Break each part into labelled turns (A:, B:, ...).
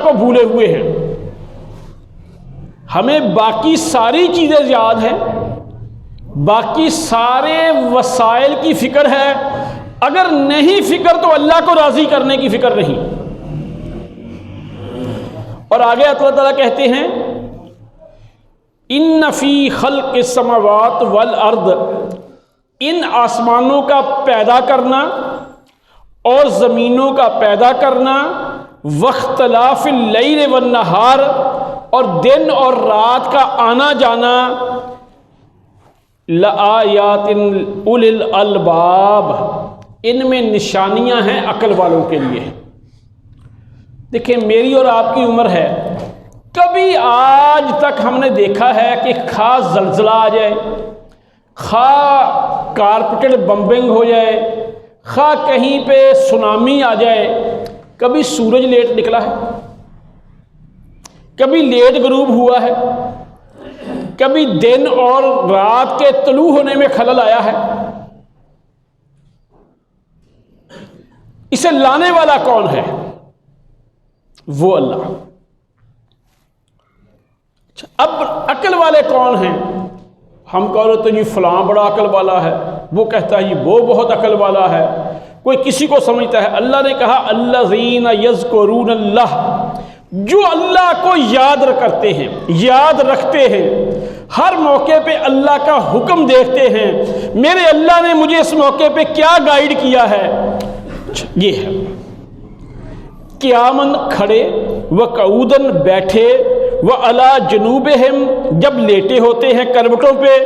A: کو بھولے ہوئے ہیں. ہمیں باقی ساری چیزیں یاد ہیں، باقی سارے وسائل کی فکر ہے، اگر نہیں فکر تو اللہ کو راضی کرنے کی فکر نہیں. اور آگے اللہ تعالیٰ کہتے ہیں ان فی خلق السماوات والارض، ان آسمانوں کا پیدا کرنا اور زمینوں کا پیدا کرنا، واختلاف اللیل والنہار، اور دن اور رات کا آنا جانا، لآیات اولی الالباب، ان میں نشانیاں ہیں عقل والوں کے لیے. دیکھیں میری اور آپ کی عمر ہے، کبھی آج تک ہم نے دیکھا ہے کہ خاص زلزلہ آ جائے، خواہ کارپیٹڈ بمبنگ ہو جائے، خواہ کہیں پہ سونامی آ جائے، کبھی سورج لیٹ نکلا ہے، کبھی لیٹ غروب ہوا ہے، کبھی دن اور رات کے طلوع ہونے میں خلل آیا ہے؟ اسے لانے والا کون ہے؟ وہ اللہ. اب عقل والے کون ہیں؟ ہم کہہ رہے تو جی فلاں بڑا عقل والا ہے، وہ کہتا ہے یہ وہ بہت عقل والا ہے، کوئی کسی کو سمجھتا ہے. اللہ نے کہا الذین یذکرون اللہ، جو اللہ کو یاد کرتے ہیں، یاد رکھتے ہیں، ہر موقع پہ اللہ کا حکم دیکھتے ہیں. میرے اللہ نے مجھے اس موقع پہ کیا گائیڈ کیا ہے؟ یہ ہے قیاماً کھڑے، وقعوداً بیٹھے، وعلی جنوبہم جب لیٹے ہوتے ہیں کروٹوں پہ،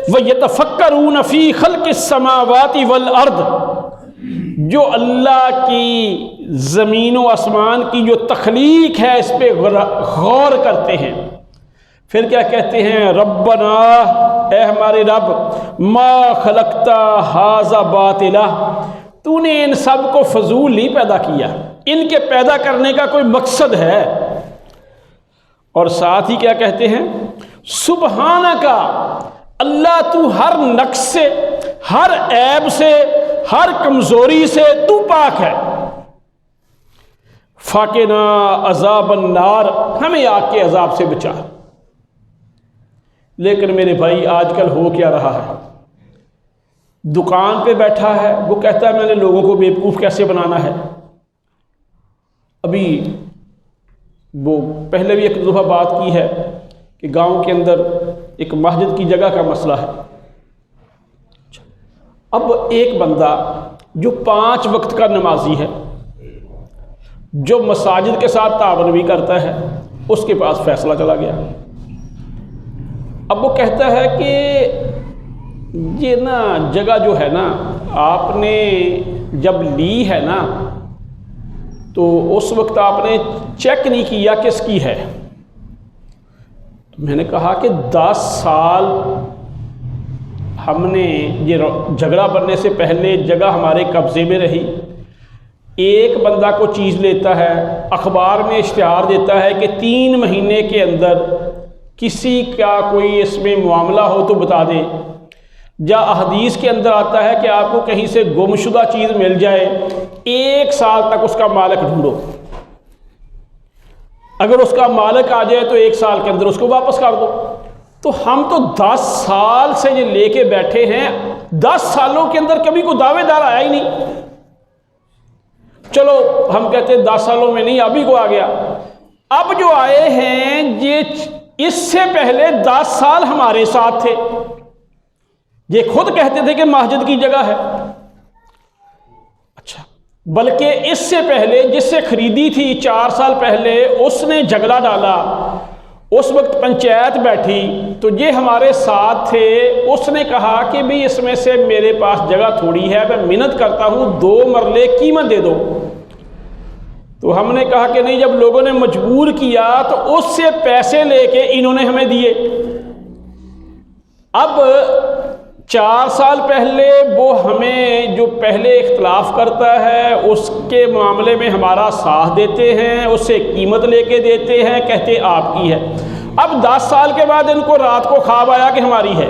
A: ویتفکرون فی خلق السماوات والارض، جو اللہ کی زمین و آسمان کی جو تخلیق ہے اس پہ غور کرتے ہیں. پھر کیا کہتے ہیں؟ ربنا، اے ہمارے رب، ما خلقت ھذا باطلا، تو نے ان سب کو فضول نہیں پیدا کیا، ان کے پیدا کرنے کا کوئی مقصد ہے. اور ساتھ ہی کیا کہتے ہیں؟ سبحانک، اللہ تو ہر نقص سے، ہر عیب سے، ہر کمزوری سے تو پاک ہے. فاقنا عذاب النار، ہمیں آگ کے عذاب سے بچا. لیکن میرے بھائی آج کل ہو کیا رہا ہے؟ دکان پہ بیٹھا ہے، وہ کہتا ہے میں نے لوگوں کو بیوقوف کیسے بنانا ہے. ابھی وہ پہلے بھی ایک دفعہ بات کی ہے کہ گاؤں کے اندر ایک مسجد کی جگہ کا مسئلہ ہے. اب ایک بندہ جو 5 وقت کا نمازی ہے، جو مساجد کے ساتھ تعاون بھی کرتا ہے، اس کے پاس فیصلہ چلا گیا. اب وہ کہتا ہے کہ یہ نا جگہ جو ہے نا، آپ نے جب لی ہے نا تو اس وقت آپ نے چیک نہیں کیا کس کی ہے. تو میں نے کہا کہ 10 سال ہم نے یہ جھگڑا بننے سے پہلے جگہ ہمارے قبضے میں رہی. ایک بندہ کو چیز لیتا ہے، اخبار میں اشتہار دیتا ہے کہ 3 مہینے کے اندر کسی کا کوئی اس میں معاملہ ہو تو بتا دے، یا احادیث کے اندر آتا ہے کہ آپ کو کہیں سے گم شدہ چیز مل جائے، 1 سال تک اس کا مالک ڈھونڈو، اگر اس کا مالک آ جائے تو 1 سال کے اندر اس کو واپس کر دو. تو ہم تو 10 سال سے یہ لے کے بیٹھے ہیں، 10 سالوں کے اندر کبھی کوئی دعوے دار آیا ہی نہیں. چلو ہم کہتے ہیں 10 سالوں میں نہیں، ابھی کو آ گیا. اب جو آئے ہیں یہ اس سے پہلے 10 سال ہمارے ساتھ تھے، یہ خود کہتے تھے کہ مسجد کی جگہ ہے. اچھا، بلکہ اس سے پہلے جس سے خریدی تھی 4 سال پہلے، اس نے جھگڑا ڈالا. اس وقت پنچایت بیٹھی تو یہ ہمارے ساتھ تھے، اس نے کہا کہ بھی اس میں سے میرے پاس جگہ تھوڑی ہے، میں منت کرتا ہوں 2 مرلے قیمت دے دو. تو ہم نے کہا کہ نہیں، جب لوگوں نے مجبور کیا تو اس سے پیسے لے کے انہوں نے ہمیں دیے. اب 4 سال پہلے وہ ہمیں جو پہلے اختلاف کرتا ہے اس کے معاملے میں ہمارا ساتھ دیتے ہیں، اس سے قیمت لے کے دیتے ہیں، کہتے آپ کی ہے. اب 10 سال کے بعد ان کو رات کو خواب آیا کہ ہماری ہے.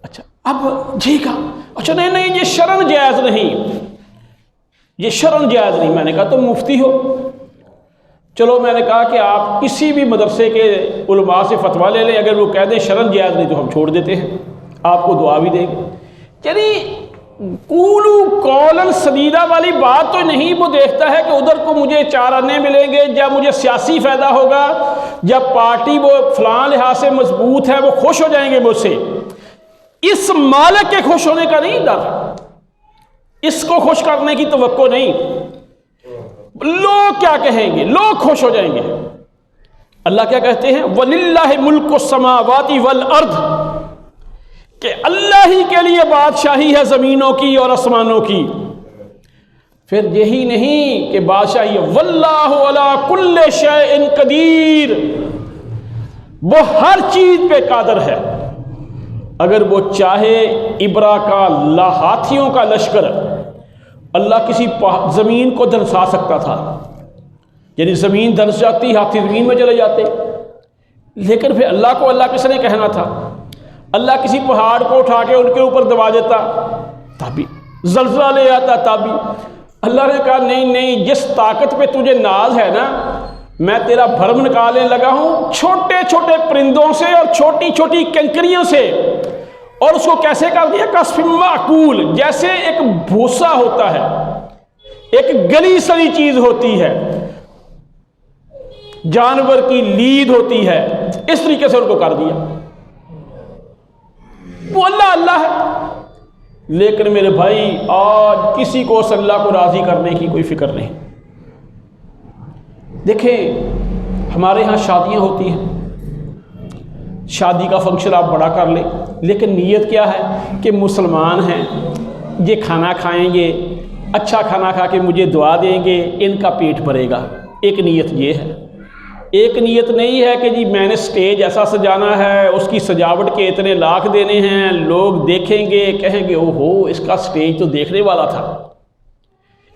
A: اچھا، اب ٹھیک ہے، اچھا نہیں یہ شرعن جائز نہیں، یہ شرعن جائز نہیں. میں نے کہا تم مفتی ہو، چلو میں نے کہا کہ آپ کسی بھی مدرسے کے علماء سے فتویٰ لے لیں، اگر وہ کہہ دیں شرعاً جائز نہیں تو ہم چھوڑ دیتے ہیں، آپ کو دعا بھی دیں گے۔ یعنی قولو قولاً سدیدہ والی بات تو نہیں، وہ دیکھتا ہے کہ ادھر کو مجھے 4 آنے ملیں گے، جب مجھے سیاسی فائدہ ہوگا، جب پارٹی وہ فلاں لحاظ سے مضبوط ہے وہ خوش ہو جائیں گے مجھ سے۔ اس مالک کے خوش ہونے کا نہیں ڈر، اس کو خوش کرنے کی توقع نہیں، لوگ کیا کہیں گے، لوگ خوش ہو جائیں گے۔ اللہ کیا کہتے ہیں؟ وَلِلَّهِ مُلْكُ السَّمَاوَاتِ وَالْأَرْضِ، کہ اللہ ہی کے لیے بادشاہی ہے زمینوں کی اور آسمانوں کی۔ پھر یہی نہیں کہ بادشاہی ہے وَاللَّهُ عَلَىٰ كُلِّ شَيْءٍ قَدِيرٌ، وہ ہر چیز پہ قادر ہے۔ اگر وہ چاہے ابرا کا ہاتھیوں کا لشکر، اللہ کسی زمین کو دھنسا سکتا تھا، یعنی زمین دھنس جاتی، ہاتھی زمین میں چلے جاتے، لیکن پھر اللہ کو اللہ کس نے کہنا تھا؟ اللہ کسی پہاڑ کو اٹھا کے ان کے اوپر دبا دیتا، تب بھی زلزلہ لے آتا، تب بھی اللہ نے کہا نہیں نہیں، جس طاقت پہ تجھے ناز ہے نا، میں تیرا بھرم نکالنے لگا ہوں چھوٹے چھوٹے پرندوں سے اور چھوٹی چھوٹی کنکریوں سے، اور اس کو کیسے کر دیا؟ کسف معقول، جیسے ایک بھوسا ہوتا ہے، ایک گلی سڑی چیز ہوتی ہے، جانور کی لید ہوتی ہے، اس طریقے سے ان کو کر دیا۔ وہ اللہ اللہ ہے، لیکن میرے بھائی آج کسی کو اس اللہ کو راضی کرنے کی کوئی فکر نہیں۔ دیکھیں ہمارے ہاں شادیاں ہوتی ہیں، شادی کا فنکشن آپ بڑا کر لیں، لیکن نیت کیا ہے کہ مسلمان ہیں، یہ کھانا کھائیں گے، اچھا کھانا کھا کے مجھے دعا دیں گے، ان کا پیٹ بھرے گا۔ ایک نیت یہ ہے، ایک نیت نہیں ہے کہ جی میں نے سٹیج ایسا سجانا ہے، اس کی سجاوٹ کے اتنے لاکھ دینے ہیں، لوگ دیکھیں گے کہیں گے اوہو اس کا سٹیج تو دیکھنے والا تھا۔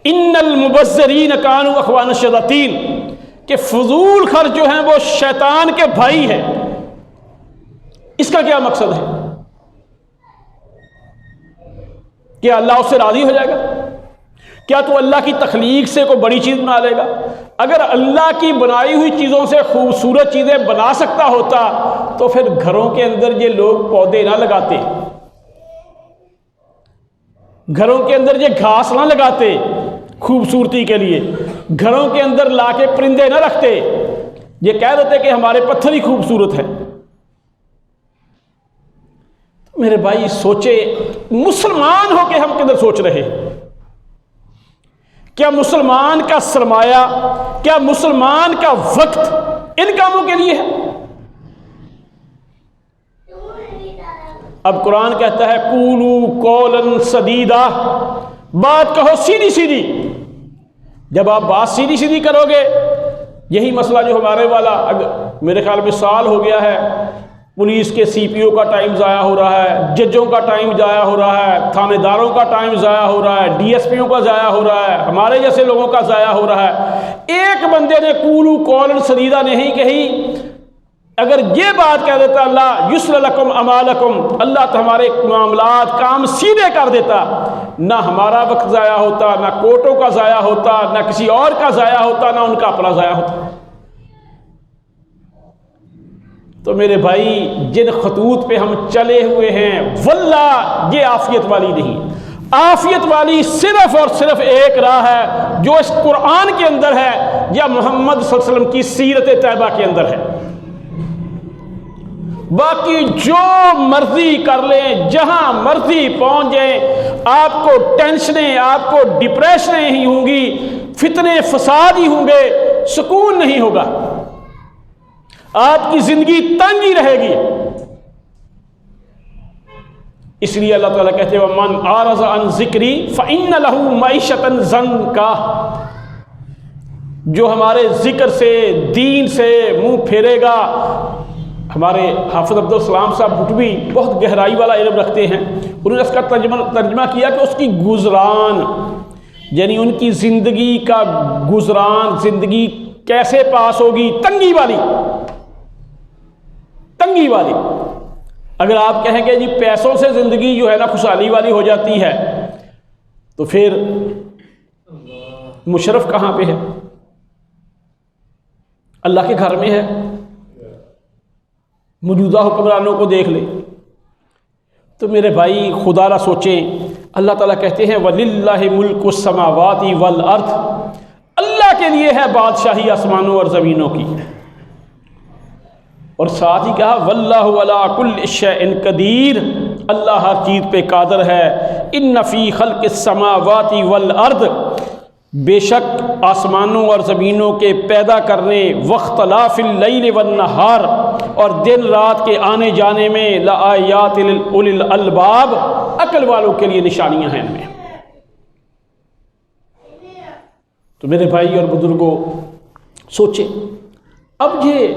A: ان المبذرین کانوا اخوان الشیاطین، کہ فضول خرچ جو ہیں وہ شیطان کے بھائی ہیں۔ اس کا کیا مقصد ہے؟ کیا اللہ اس سے راضی ہو جائے گا؟ کیا تو اللہ کی تخلیق سے کوئی بڑی چیز بنا لے گا؟ اگر اللہ کی بنائی ہوئی چیزوں سے خوبصورت چیزیں بنا سکتا ہوتا تو پھر گھروں کے اندر یہ لوگ پودے نہ لگاتے، گھروں کے اندر یہ گھاس نہ لگاتے خوبصورتی کے لیے، گھروں کے اندر لا کے پرندے نہ رکھتے، یہ کہہ دیتے کہ ہمارے پتھر ہی خوبصورت ہے۔ میرے بھائی سوچے، مسلمان ہو کے ہم کدھر سوچ رہے؟ کیا مسلمان کا سرمایہ، کیا مسلمان کا وقت ان کاموں کے لیے ہے؟ اب قرآن کہتا ہے قولوا قولا سدیدا، بات کہو سیدھی سیدھی۔ جب آپ بات سیدھی سیدھی کرو گے، یہی مسئلہ جو ہمارے والا میرے خیال میں سال ہو گیا ہے، پولیس کے سی پی او کا ٹائم ضائع ہو رہا ہے، ججوں کا ٹائم ضائع ہو رہا ہے، تھانے داروں کا ٹائم ضائع ہو رہا ہے، ڈی ایس پیوں کا ضائع ہو رہا ہے، ہمارے جیسے لوگوں کا ضائع ہو رہا ہے۔ ایک بندے نے قولوا قولا سدیدا نہیں کہی، اگر یہ بات کہہ دیتا اللہ یسر لکم اعمالکم، اللہ تو ہمارے معاملات کام سیدھے کر دیتا، نہ ہمارا وقت ضائع ہوتا، نہ کوٹوں کا ضائع ہوتا، نہ کسی اور کا ضائع ہوتا، نہ ان کا اپنا ضائع ہوتا۔ تو میرے بھائی جن خطوط پہ ہم چلے ہوئے ہیں، واللہ یہ عافیت والی نہیں، عافیت والی صرف اور صرف ایک راہ ہے جو اس قرآن کے اندر ہے یا محمد صلی اللہ علیہ وسلم کی سیرت طیبہ کے اندر ہے۔ باقی جو مرضی کر لیں، جہاں مرضی پہنچ جائیں، آپ کو ٹینشنیں، آپ کو ڈپریشنیں ہی ہوں گی، فتنے فساد ہی ہوں گے، سکون نہیں ہوگا، آپ کی زندگی تنگ ہی رہے گی۔ اس لیے اللہ تعالیٰ کہتے ہیں وَمَنْ أَعْرَضَ عَنْ ذِكْرِي فَإِنَّ لَهُ مَعِيشَةً ضَنْكًا، جو ہمارے ذکر سے، دین سے منہ پھیرے گا۔ ہمارے حافظ عبدالسلام صاحب بھٹوی بہت گہرائی والا علم رکھتے ہیں، انہوں نے اس کا ترجمہ کیا کہ اس کی گزران، یعنی ان کی زندگی کا گزران، زندگی کیسے پاس ہوگی؟ تنگی والی، تنگی والی۔ اگر آپ کہیں گے جی پیسوں سے زندگی جو ہے نا خوشحالی والی ہو جاتی ہے، تو پھر مشرف کہاں پہ ہے؟ اللہ کے گھر میں ہے، موجودہ حکمرانوں کو دیکھ لے۔ تو میرے بھائی خدا را سوچیں، اللہ تعالیٰ کہتے ہیں وَلِلَّهِ مُلْكُ السَّمَاوَاتِ وَالْأَرْضِ، اللہ کے لیے ہے بادشاہی آسمانوں اور زمینوں کی، اور ساتھ ہی کہا وَاللَّهُ عَلَىٰ كُلِّ شَيْءٍ قَدِيرٌ، اللہ ہر چیز پہ قادر ہے۔ اِنَّ فِي خَلْقِ السَّمَاوَاتِ وَالْأَرْضِ، بے شک آسمانوں اور زمینوں کے پیدا کرنے، واختلاف اللیل والنہار، اور دن رات کے آنے جانے میں، لآیات لأولی الالباب، عقل والوں کے لیے نشانیاں ہیں ان میں۔ تو میرے بھائی اور بزرگوں سوچیں، اب یہ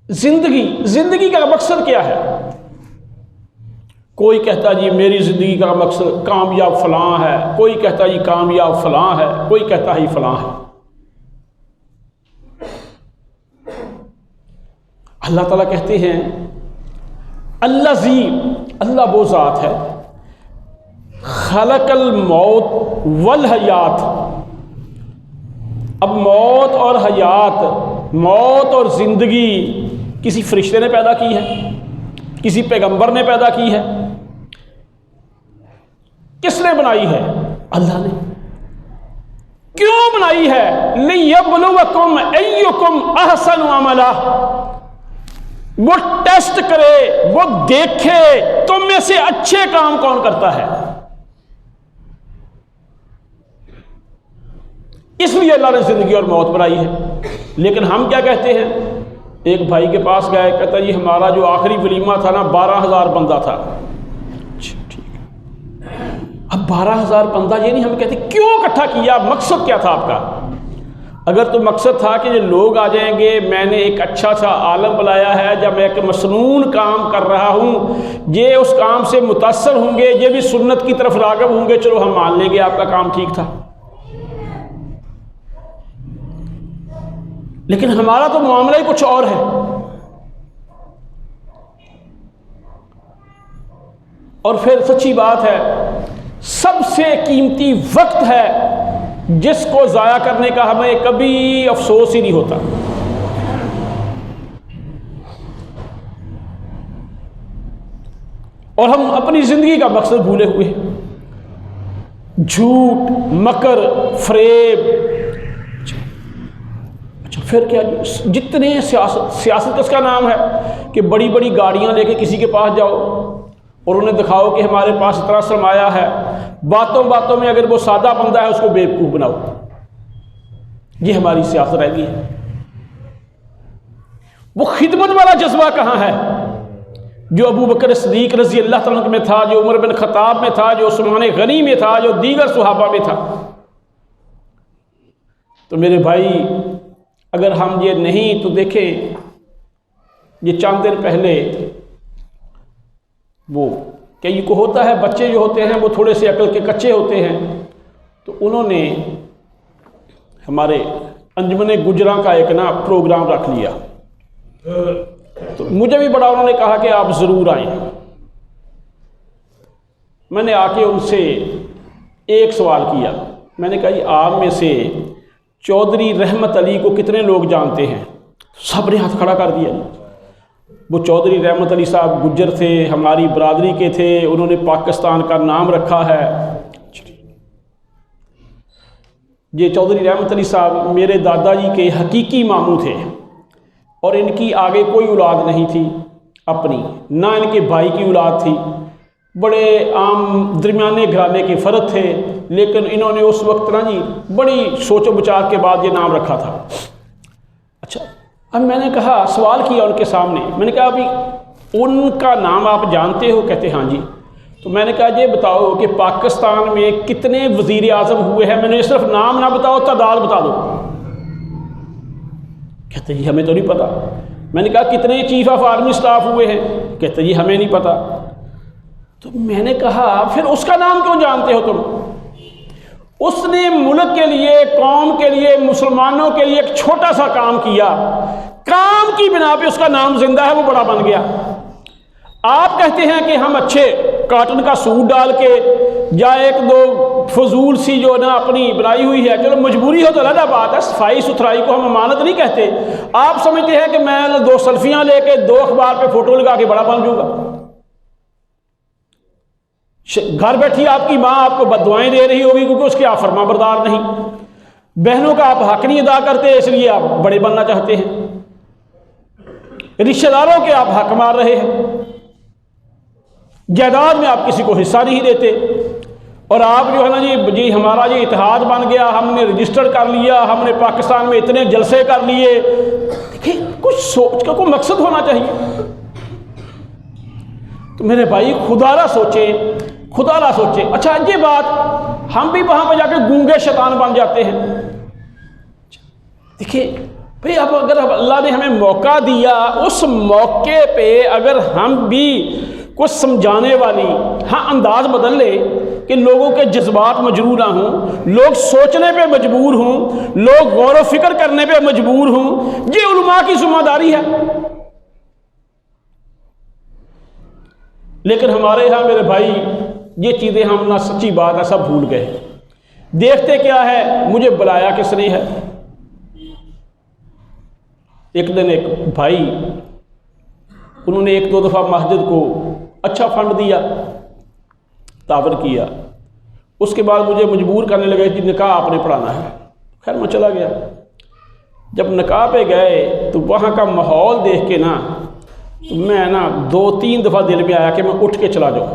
A: زندگی کا مقصد کیا ہے؟ کوئی کہتا جی میری زندگی کا مقصد کامیاب فلاں ہے، کوئی کہتا جی کامیاب فلاں ہے، کوئی کہتا ہی فلاں ہے۔ اللہ تعالیٰ کہتے ہیں اللہ وہ ذات ہے خلق الموت والحیات۔ اب موت اور حیات، موت اور زندگی کسی فرشتے نے پیدا کی ہے؟ کسی پیغمبر نے پیدا کی ہے؟ کس نے بنائی ہے؟ اللہ نے۔ کیوں بنائی ہے؟ لِيَبْلُوَكُمْ أَيُّكُمْ أَحْسَنُ عَمَلًا، وہ ٹیسٹ کرے، وہ دیکھے تم میں سے اچھے کام کون کرتا ہے۔ اس لیے اللہ نے زندگی اور موت بنائی ہے۔ لیکن ہم کیا کہتے ہیں؟ ایک بھائی کے پاس گئے، کہتا جی ہمارا جو آخری ولیمہ تھا نا 12,000 بندہ تھا۔ اچھا ٹھیک ہے، اب 12,000 بندہ یہ نہیں ہم کہتے کیوں اکٹھا کیا، مقصد کیا تھا آپ کا؟ اگر تو مقصد تھا کہ یہ لوگ آ جائیں گے، میں نے ایک اچھا سا عالم بلایا ہے، جب میں ایک مسنون کام کر رہا ہوں، یہ اس کام سے متاثر ہوں گے، یہ بھی سنت کی طرف راغب ہوں گے، چلو ہم مان لیں گے آپ کا کام ٹھیک تھا۔ لیکن ہمارا تو معاملہ ہی کچھ اور ہے۔ اور پھر سچی بات ہے، سب سے قیمتی وقت ہے جس کو ضائع کرنے کا ہمیں کبھی افسوس ہی نہیں ہوتا۔ اور ہم اپنی زندگی کا مقصد بھولے ہوئے ہیں، جھوٹ، مکر، فریب۔ اچھا پھر کیا؟ جتنے سیاست کس کا نام ہے کہ بڑی بڑی گاڑیاں لے کے کسی کے پاس جاؤ اور انہیں دکھاؤ کہ ہمارے پاس اتنا سرمایہ ہے، باتوں باتوں میں اگر وہ سادہ بندہ ہے اس کو بیوقوف بناؤ۔ یہ ہماری سیاست رہ گئی ہے۔ وہ خدمت والا جذبہ کہاں ہے جو ابو بکر صدیق رضی اللہ تعالیٰ میں تھا، جو عمر بن خطاب میں تھا، جو عثمان غنی میں تھا، جو دیگر صحابہ میں تھا؟ تو میرے بھائی اگر ہم یہ نہیں تو دیکھیں، یہ چند دن پہلے وہ کئی کو ہوتا ہے، بچے جو ہوتے ہیں وہ تھوڑے سے عقل کے کچے ہوتے ہیں، تو انہوں نے ہمارے انجمن گجراں کا ایک پروگرام رکھ لیا۔ تو مجھے بھی بڑا انہوں نے کہا کہ آپ ضرور آئیں۔ میں نے آ کے ان سے ایک سوال کیا، میں نے کہا یہ آپ میں سے چودھری رحمت علی کو کتنے لوگ جانتے ہیں؟ سب نے ہاتھ کھڑا کر دیا۔ وہ چودھری رحمت علی صاحب گجر تھے، ہماری برادری کے تھے، انہوں نے پاکستان کا نام رکھا ہے۔ یہ چودھری رحمت علی صاحب میرے دادا جی کے حقیقی ماموں تھے، اور ان کی آگے کوئی اولاد نہیں تھی اپنی، نہ ان کے بھائی کی اولاد تھی، بڑے عام درمیانے گھرانے کے فرد تھے، لیکن انہوں نے اس وقت بڑی سوچ و بچار کے بعد یہ نام رکھا تھا۔ اچھا اب میں نے کہا، سوال کیا ان کے سامنے، میں نے کہا ابھی ان کا نام آپ جانتے ہو؟ کہتے ہاں جی۔ تو میں نے کہا یہ بتاؤ کہ پاکستان میں کتنے وزیر اعظم ہوئے ہیں؟ میں نے صرف نام نہ بتاؤ، تعداد بتا دو۔ کہتے جی ہمیں تو نہیں پتا۔ میں نے کہا کتنے چیف آف آرمی سٹاف ہوئے ہیں؟ کہتے جی ہمیں نہیں پتا۔ تو میں نے کہا پھر اس کا نام کیوں جانتے ہو تم؟ اس نے ملک کے لیے، قوم کے لیے، مسلمانوں کے لیے ایک چھوٹا سا کام کیا، کام کی بنا پہ اس کا نام زندہ ہے، وہ بڑا بن گیا۔ آپ کہتے ہیں کہ ہم اچھے کاٹن کا سوٹ ڈال کے یا ایک دو فضول سی جو نا اپنی بنائی ہوئی ہے، چلو مجبوری ہو تو علیحدہ بات ہے، صفائی ستھرائی کو ہم امانت نہیں کہتے۔ آپ سمجھتے ہیں کہ میں 2 سیلفیاں لے کے 2 اخبار پہ فوٹو لگا کے بڑا بن جاؤں گا؟ گھر بیٹھی آپ کی ماں آپ کو بددعائیں دے رہی ہوگی کیونکہ اس کے آپ فرما بردار نہیں، بہنوں کا آپ حق نہیں ادا کرتے اس لیے آپ بڑے بننا چاہتے ہیں، رشتہ داروں کے آپ حق مار رہے ہیں، جائیداد میں آپ کسی کو حصہ نہیں دیتے، اور آپ جو ہے نا جی ہمارا یہ اتحاد بن گیا، ہم نے رجسٹر کر لیا، ہم نے پاکستان میں اتنے جلسے کر لیے۔ دیکھیں کچھ سوچ کا کوئی مقصد ہونا چاہیے۔ تو میرے بھائی خدا نہ سوچے۔ اچھا یہ بات ہم بھی وہاں پہ جا کے گونگے شیطان بن جاتے ہیں۔ دیکھیں بھئی اب اگر اللہ نے ہمیں موقع دیا، اس موقع پہ اگر ہم بھی کچھ سمجھانے والی انداز بدل لے کہ لوگوں کے جذبات مجروح نہ ہوں، لوگ سوچنے پہ مجبور ہوں، لوگ غور و فکر کرنے پہ مجبور ہوں، یہ علماء کی ذمہ داری ہے۔ لیکن ہمارے ہاں میرے بھائی یہ چیزیں ہم نہ، سچی بات ہے، سب بھول گئے۔ دیکھتے کیا ہے، مجھے بلایا کس نے ہے۔ ایک دن ایک بھائی، انہوں نے 1-2 دفعہ مسجد کو اچھا فنڈ دیا، تعاون کیا، اس کے بعد مجھے مجبور کرنے لگے کہ نکاح آپ نے پڑھانا ہے۔ خیر میں چلا گیا۔ جب نکاح پہ گئے تو وہاں کا ماحول دیکھ کے نا میں 2-3 دفعہ دل میں آیا کہ میں اٹھ کے چلا جاؤں۔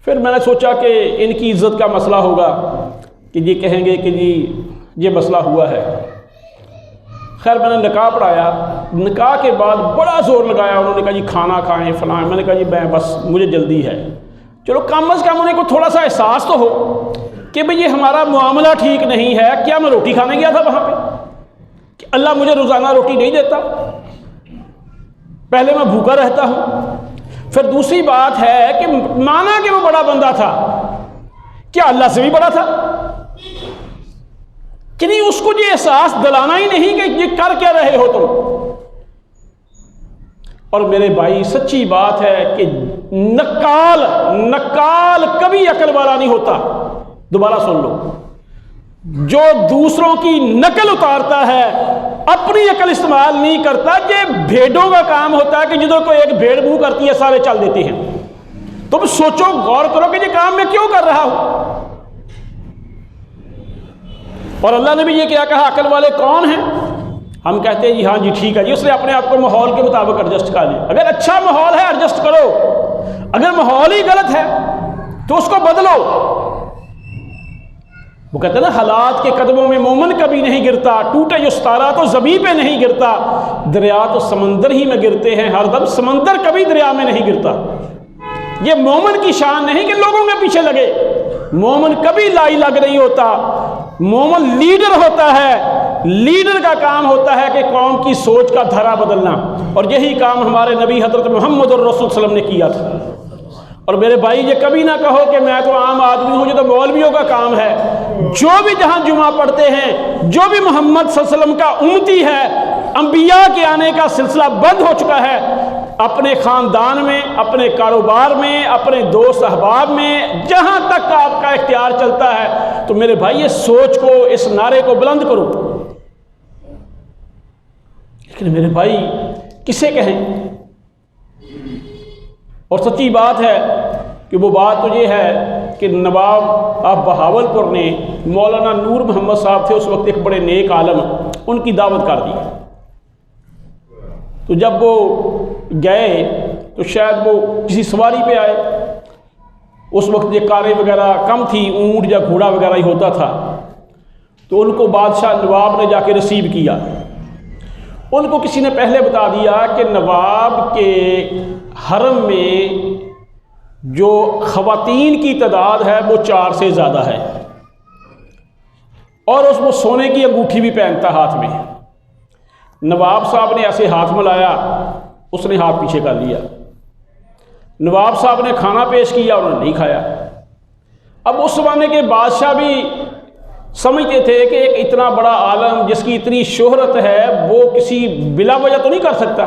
A: پھر میں نے سوچا کہ ان کی عزت کا مسئلہ ہوگا کہ یہ کہیں گے کہ جی یہ مسئلہ ہوا ہے۔ خیر میں نے نکاح پڑھایا، نکاح کے بعد بڑا زور لگایا، انہوں نے کہا جی کھانا کھائیں فلاں، میں نے کہا جی میں بس مجھے جلدی ہے۔ چلو کم از کم انہیں کو تھوڑا سا احساس تو ہو کہ بھئی یہ ہمارا معاملہ ٹھیک نہیں ہے۔ کیا میں روٹی کھانے گیا تھا وہاں پہ کہ اللہ مجھے روزانہ روٹی نہیں دیتا؟ پہلے میں بھوکا رہتا ہوں۔ پھر دوسری بات ہے کہ مانا کہ وہ بڑا بندہ تھا، کیا اللہ سے بھی بڑا تھا؟ کہ نہیں، اس کو یہ احساس دلانا ہی نہیں کہ یہ کر کیا رہے ہو تم۔ اور میرے بھائی سچی بات ہے کہ نکال کبھی عقل والا نہیں ہوتا۔ دوبارہ سن لو، جو دوسروں کی نقل اتارتا ہے اپنی عقل استعمال نہیں کرتا۔ یہ بھیڑوں کا کام ہوتا ہے کہ جدھر کوئی ایک بھیڑ منہ کرتی ہے سارے چل دیتے ہیں۔ تم سوچو، غور کرو کہ یہ کام میں کیوں کر رہا ہوں۔ اور اللہ نے بھی یہ کیا کہا، عقل والے کون ہیں؟ ہم کہتے ہیں جی ہاں جی ٹھیک ہے جی، اس نے اپنے آپ کو ماحول کے مطابق ایڈجسٹ کر لیا۔ اگر اچھا ماحول ہے ایڈجسٹ کرو، اگر ماحول ہی غلط ہے تو اس کو بدلو۔ وہ کہتے ہیں نا، حالات کے قدموں میں مومن کبھی نہیں گرتا، ٹوٹے جو ستارہ تو زمین پہ نہیں گرتا، دریا تو سمندر ہی میں گرتے ہیں ہر دم، سمندر کبھی دریا میں نہیں گرتا۔ یہ مومن کی شان نہیں کہ لوگوں کے پیچھے لگے، مومن کبھی لائی لگ نہیں ہوتا، مومن لیڈر ہوتا ہے۔ لیڈر کا کام ہوتا ہے کہ قوم کی سوچ کا دھرا بدلنا، اور یہی کام ہمارے نبی حضرت محمد الرسول صلی اللہ علیہ وسلم نے کیا تھا۔ اور میرے بھائی یہ کبھی نہ کہو کہ میں تو عام آدمی ہوں، یہ تو مولویوں کا کام ہے۔ جو بھی جہاں جمعہ پڑھتے ہیں، جو بھی محمد صلی اللہ علیہ وسلم کا امتی ہے، انبیاء کے آنے کا سلسلہ بند ہو چکا ہے، اپنے خاندان میں، اپنے کاروبار میں، اپنے دوست احباب میں، جہاں تک آپ کا اختیار چلتا ہے، تو میرے بھائی اس سوچ کو، اس نعرے کو بلند کرو۔ لیکن میرے بھائی کسے کہیں؟ اور سچی بات ہے کہ وہ بات تو یہ ہے کہ نواب آف بہاول پور نے، مولانا نور محمد صاحب تھے اس وقت، ایک بڑے نیک عالم، ان کی دعوت کر دی۔ تو جب وہ گئے تو شاید وہ کسی سواری پہ آئے، اس وقت یہ کاریں وغیرہ کم تھی، اونٹ یا گھوڑا وغیرہ ہی ہوتا تھا، تو ان کو بادشاہ نواب نے جا کے ریسیو کیا۔ ان کو کسی نے پہلے بتا دیا کہ نواب کے حرم میں جو خواتین کی تعداد ہے وہ 4 سے زیادہ ہے، اور اس کو سونے کی انگوٹھی بھی پہنتا ہاتھ میں۔ نواب صاحب نے ایسے ہاتھ ملایا، اس نے ہاتھ پیچھے کر لیا۔ نواب صاحب نے کھانا پیش کیا، انہوں نے نہیں کھایا۔ اب اس زمانے کے بادشاہ بھی سمجھتے تھے کہ ایک اتنا بڑا عالم جس کی اتنی شہرت ہے، وہ کسی بلا وجہ تو نہیں کر سکتا۔